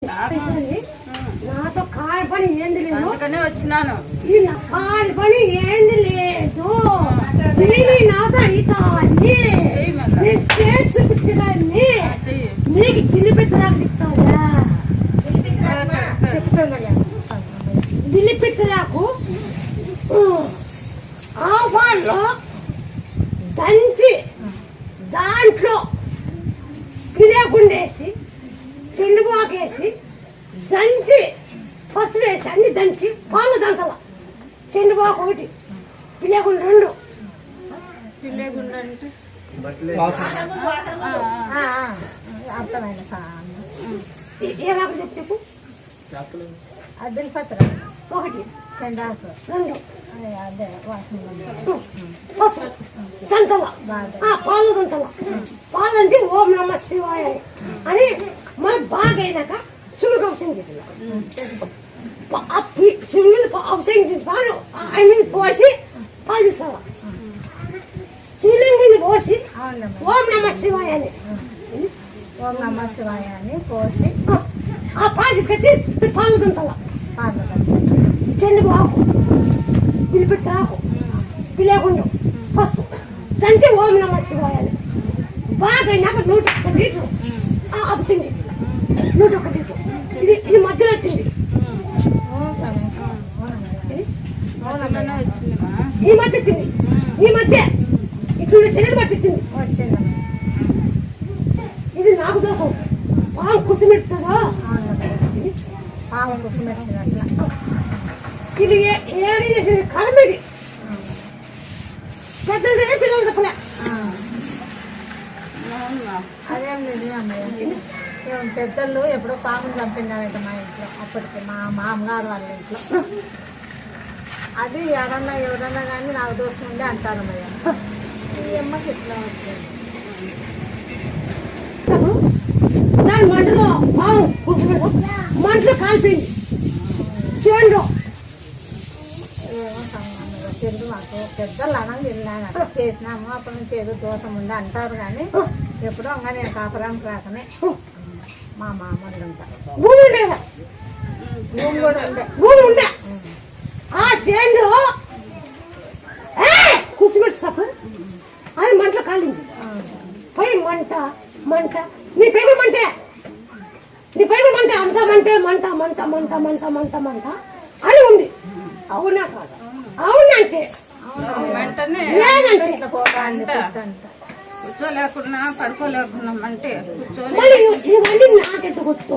నాతో కాని పని ఏంది లేదు, అందుకనే వచ్చినాను. ఇది నా కాని పని ఏంది లేదు. నాతో అవుతావని చూపించదాన్ని నీకు గిలిపెత్తరాకు చెప్తావా? గిలిపెత్తరాకు ఆవాల్లో దంచి దాంట్లో పిలేకుండేసి చెండుబాకేసి దంచి పసుపు వేసి అన్ని దంచి పాలు దంచాల. చెండుబాకు ఒకటి, పిలేకుండా రెండు. పిల్లేగుండా అంటే అర్థమైన ఏమాకు చెప్పు. బిల్పత్ర ఒకటి, చెండాకు రెండు, అదే పసుపు దంచాల. పాలు దంచాల. పాలు దంచి ఓం నమ శివాయ అని మళ్ళీ బాగా అయినాక శివుడికి అవసరం చేయాలి. శివుడి మీద అవసరం చేసి పాలు ఆయన మీద పోసి పాలు తీసుకోవాలి. శివుడి మీద పోసి ఓం నమ శివాయ అని ఓం నమ శివాయ అని పోసి ఆ పాలు తీసుకొచ్చి పాలు దంచాల. పాలు చెండుబాకు, పిలిపెట్టాకు, పిలేకుండా పసుపు దంచి ఓం నమ శివాయ అని బాగా అయినాక 101 లీటరు అప్పుతుంది. 101 లీటరు ఇది మధ్యలో వచ్చింది. ఈ మధ్య వచ్చింది. ఈ మధ్య ఇప్పుడు చెల్లెలు పట్టించింది. వచ్చింది. ఇది నాకు దోషం. పాము కుసిమెడుతుందా? పాము కుసిమెట్టినట్ల ఇది ఏది చేసేది కర్మ. ఇది పెద్దలు పిల్లలు తప్పలే. అదేం నిజమే. పెద్దలు ఎప్పుడో పాములు చంపినారంట మా ఇంట్లో. అప్పటికి మా మామగారు వాళ్ళ ఇంట్లో. అది ఎవరన్నా కానీ నాకు దోషం ఉండే అంటారు. మరి ఈ అమ్మకి ఎట్లా వచ్చింది? దాని మంటలో పాము కుసిమెడు మంటలో కాల్పింది. చేయండి ఏమో తెలుగు మాకు పెద్దలు అనగా తిన్నాను చేసినాము. అప్పటి నుంచి ఏదో దోషం ఉంది అంటారు కానీ ఎప్పుడో ఇంకా నేను కాపురానికి రాకనే మా మామూలు ఉంటారు. భూమి ఉండేదా? భూమి కూడా ఉండే. భూమి ఉండే ఆ చేయంలో కుసిమెట్టు సప్పు అది మంటలో కాలింది. పై మంట మంట నీ పైన మంటే, నీ పైన మంటే అంత మంటే మంట మంట మంట మంట మంట మంట అని ఉంది. అవునా కాదా? అవునంటే లేదంటే కూర్చోలేకున్నా పడుకోలేకున్నాం అంటే మళ్ళీ ఇవన్నీ నాకెట్టు గుర్తు.